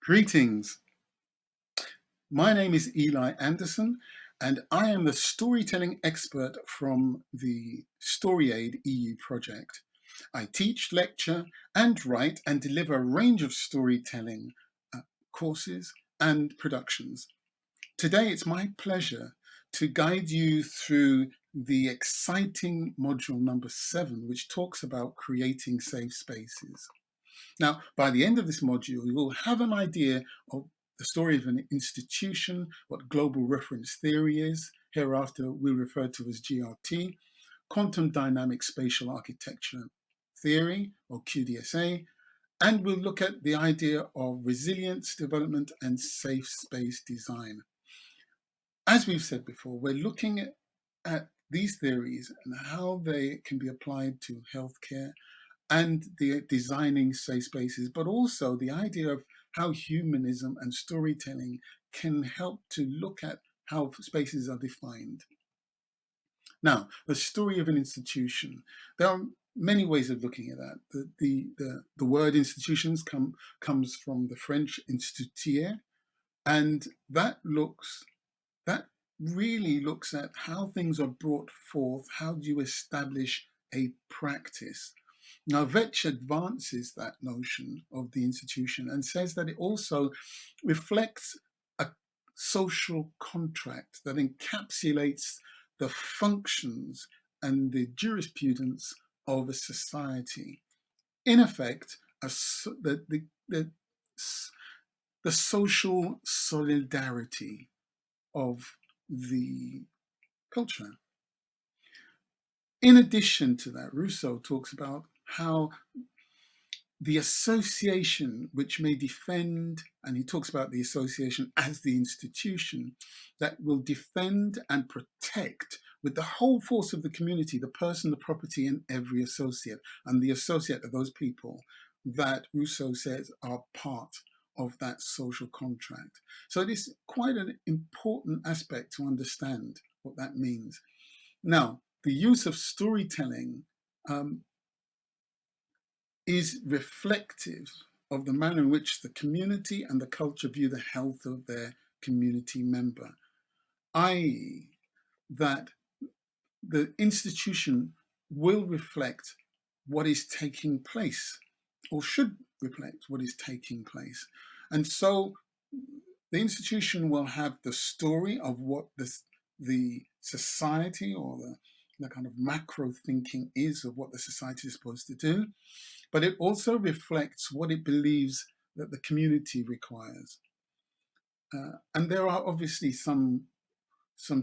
Greetings. My name is Eli Anderson, and I am the storytelling expert from the StoryAidEU project. I teach, lecture, and write and deliver a range of storytelling courses and productions. Today, it's my pleasure to guide you through the exciting module number 7, which talks about creating safe spaces. Now, by the end of this module, you will have an idea of the story of an institution, what global reference theory is, hereafter we'll refer to as GRT, quantum dynamic spatial architecture theory, or QDSA, and we'll look at the idea of resilience, development, and safe space design. As we've said before, we're looking at these theories and how they can be applied to healthcare, and the designing safe spaces, but also the idea of how humanism and storytelling can help to look at how spaces are defined. Now, the story of an institution. There are many ways of looking at that. The word institutions comes from the French instituer, and that really looks at how things are brought forth. How do you establish a practice? Now, Vetch advances that notion of the institution and says that it also reflects a social contract that encapsulates the functions and the jurisprudence of a society. In effect, the social solidarity of the culture. In addition to that, Rousseau talks about how the association which may defend, and he talks about the association as the institution that will defend and protect with the whole force of the community, the person, the property, and every associate. And the associate are those people that Rousseau says are part of that social contract. So it is quite an important aspect to understand what that means. Now, the use of storytelling is reflective of the manner in which the community and the culture view the health of their community member, i.e., that the institution will reflect what is taking place, or should reflect what is taking place. And so the institution will have the story of what the society, or the kind of macro thinking is of what the society is supposed to do, but it also reflects what it believes that the community requires. And there are obviously some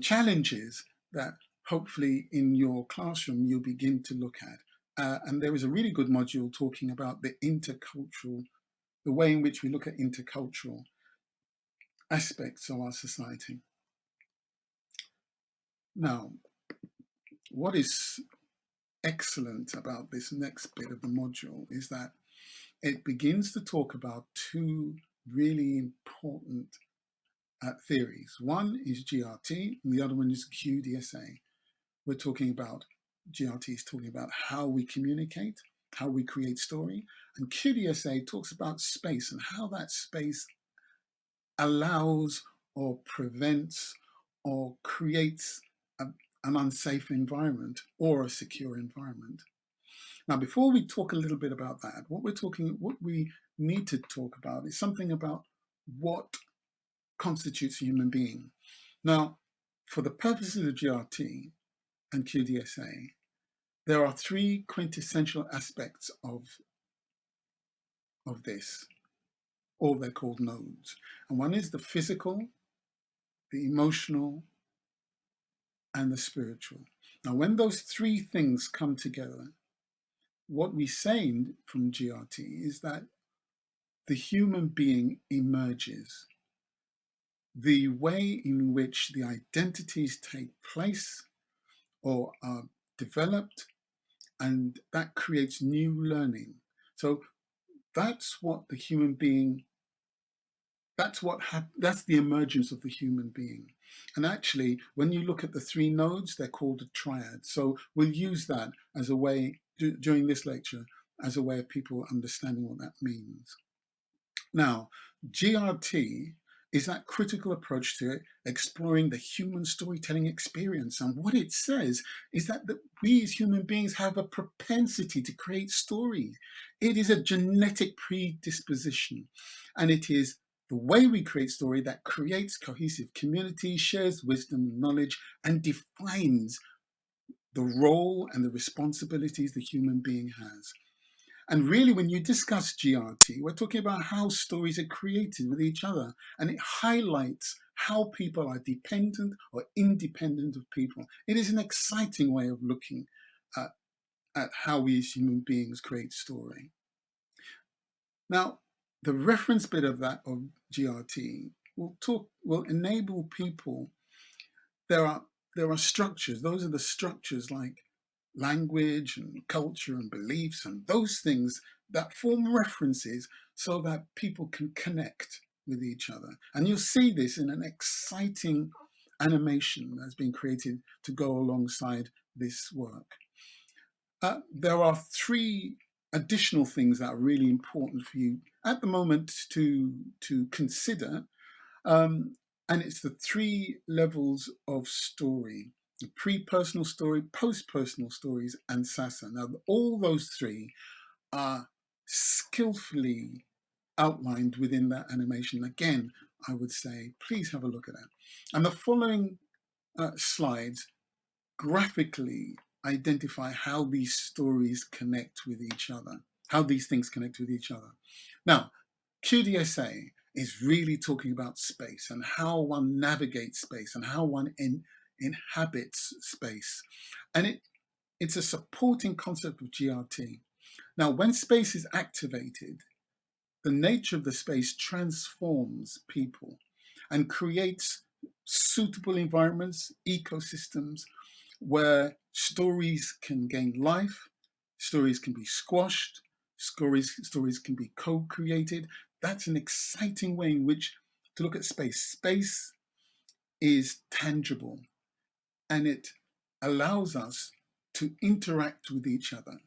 challenges that hopefully in your classroom you'll begin to look at. And there is a really good module talking about the way in which we look at intercultural aspects of our society. Now, what is excellent about this next bit of the module is that it begins to talk about two really important theories. One is GRT, and the other one is QDSA. We're talking about, GRT is talking about how we communicate, how we create story, and QDSA talks about space and how that space allows or prevents or creates an unsafe environment or a secure environment. Now, before we talk a little bit about that, what we need to talk about is something about what constitutes a human being. Now, for the purposes of GRT and QDSA, there are three quintessential aspects of this, or they're called nodes. And one is the physical, the emotional, and the spiritual. Now, when those three things come together, what we say from GRT is that the human being emerges. The way in which the identities take place or are developed, and that creates new learning. So that's what the human being, that's the emergence of the human being. And actually, when you look at the three nodes, they're called a triad. So we'll use that as a way, during this lecture, as a way of people understanding what that means. Now, GRT is that critical approach to exploring the human storytelling experience. And what it says is that we as human beings have a propensity to create stories. It is a genetic predisposition, and it is the way we create story that creates cohesive community, shares wisdom and knowledge, and defines the role and the responsibilities the human being has. And really, when you discuss GRT, we're talking about how stories are created with each other, and it highlights how people are dependent or independent of people. It is an exciting way of looking at, how we as human beings create story. Now, the reference bit of that of GRT will enable people. There are structures. Those are the structures like language and culture and beliefs and those things that form references so that people can connect with each other. And you'll see this in an exciting animation that's been created to go alongside this work. There are three additional things that are really important for you at the moment to consider, and it's the three levels of story: the pre-personal story, post-personal stories, and Sasa. Now, all those three are skillfully outlined within that animation. Again, I would say, please have a look at that. And the following slides graphically identify how these stories connect with each other, how these things connect with each other. Now, QDSA is really talking about space and how one navigates space and how one inhabits space. And it's a supporting concept of GRT. Now, when space is activated, the nature of the space transforms people and creates suitable environments, ecosystems, where stories can gain life, stories can be squashed, stories can be co-created. That's an exciting way in which to look at space. Space is tangible, and it allows us to interact with each other.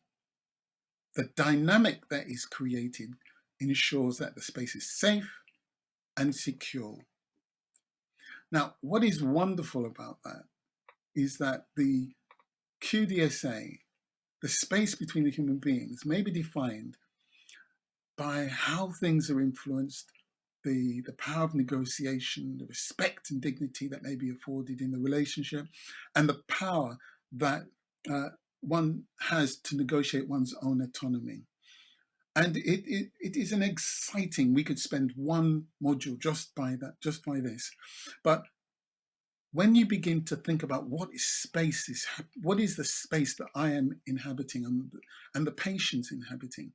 The dynamic that is created ensures that the space is safe and secure. Now, what is wonderful about that is that the QDSA, the space between the human beings, may be defined by how things are influenced, the power of negotiation, the respect and dignity that may be afforded in the relationship, and the power that one has to negotiate one's own autonomy. And it is an exciting, we could spend one module just by this. But when you begin to think about what is the space that I am inhabiting and the patient's inhabiting,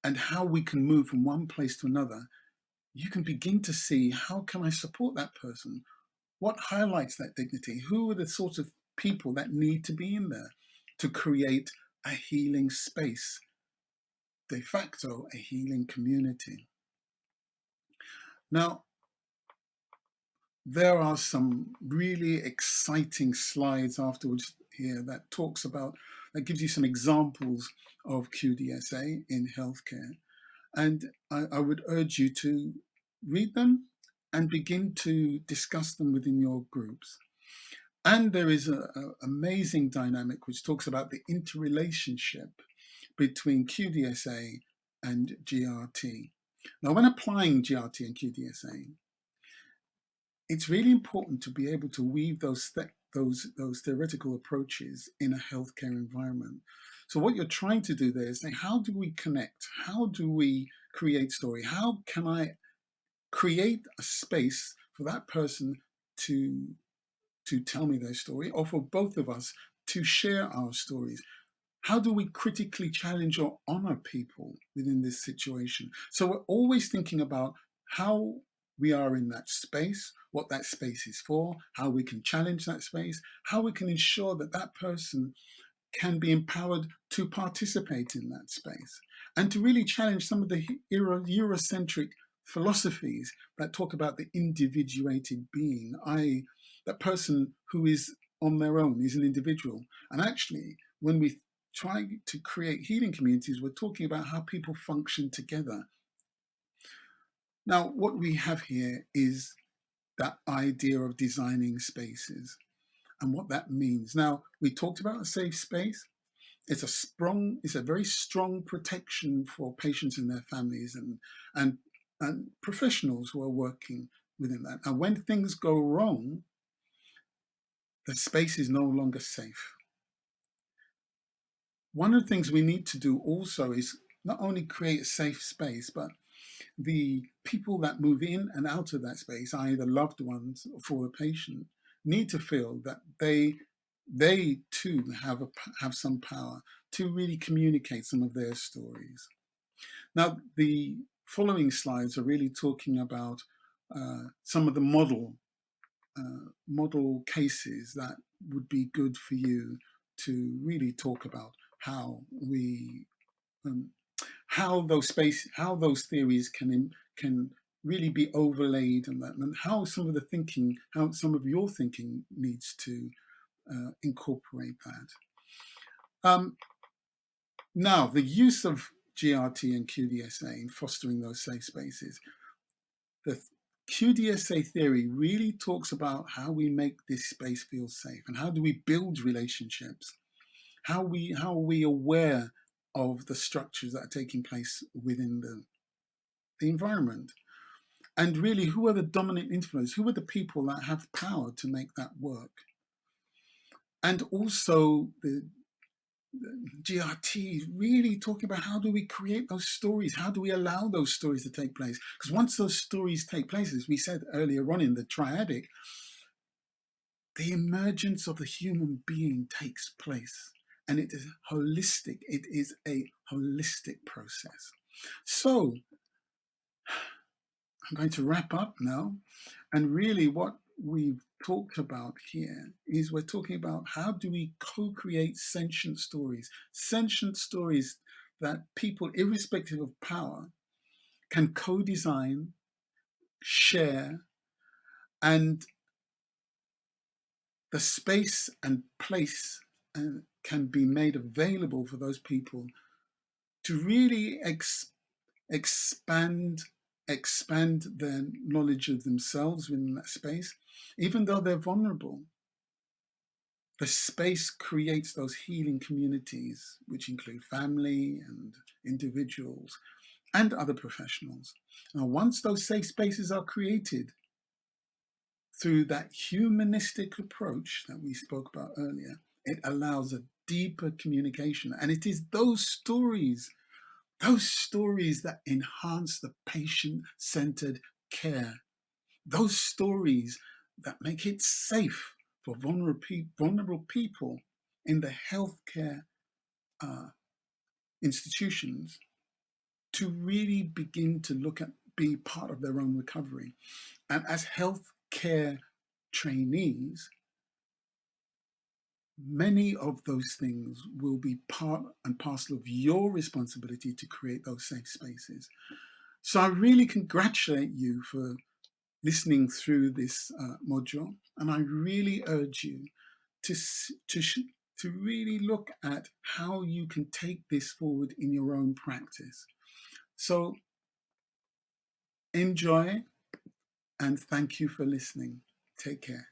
and how we can move from one place to another, you can begin to see, how can I support that person? What highlights that dignity? Who are the sorts of people that need to be in there to create a healing space, de facto a healing community? Now, there are some really exciting slides afterwards here that gives you some examples of QDSA in healthcare. And I would urge you to read them and begin to discuss them within your groups. And there is an amazing dynamic which talks about the interrelationship between QDSA and GRT. Now, when applying GRT and QDSA, it's really important to be able to weave those theoretical approaches in a healthcare environment. So what you're trying to do there is say, how do we connect? How do we create story? How can I create a space for that person to tell me their story, or for both of us to share our stories? How do we critically challenge or honor people within this situation? So we're always thinking about how we are in that space, what that space is for, how we can challenge that space, how we can ensure that that person can be empowered to participate in that space, and to really challenge some of the Eurocentric philosophies that talk about the individuated being, i.e., that person who is on their own is an individual. And actually, when we try to create healing communities, we're talking about how people function together. Now, what we have here is that idea of designing spaces and what that means. Now, we talked about a safe space. It's a very strong protection for patients and their families and, and professionals who are working within that. And when things go wrong, the space is no longer safe. One of the things we need to do also is not only create a safe space, but the people that move in and out of that space, i.e. the loved ones for the patient, need to feel that they too have some power to really communicate some of their stories. Now, the following slides are really talking about some of the model cases that would be good for you to really talk about how we um, how those theories can really be overlaid and how some of the thinking, how some of your thinking needs to incorporate that. Now, the use of GRT and QDSA in fostering those safe spaces. The QDSA theory really talks about how we make this space feel safe and how do we build relationships, how are we aware of the structures that are taking place within the environment, and really who are the dominant influence, who are the people that have power to make that work. And also the GRT really talking about how do we create those stories, how do we allow those stories to take place, because once those stories take place, as we said earlier on in the triadic, the emergence of the human being takes place, and it is holistic. It is a holistic process. So I'm going to wrap up now. And really what we've talked about here is we're talking about how do we co-create sentient stories that people, irrespective of power, can co-design, share, and the space and place can be made available for those people to really expand their knowledge of themselves within that space, even though they're vulnerable. The space creates those healing communities, which include family and individuals and other professionals. Now, once those safe spaces are created through that humanistic approach that we spoke about earlier, it allows a deeper communication. And it is those stories that enhance the patient-centered care, those stories that make it safe for vulnerable people in the healthcare institutions to really begin to be part of their own recovery. And as healthcare trainees, many of those things will be part and parcel of your responsibility to create those safe spaces. So I really congratulate you for listening through this module, and I really urge you to really look at how you can take this forward in your own practice. So enjoy, and thank you for listening. Take care.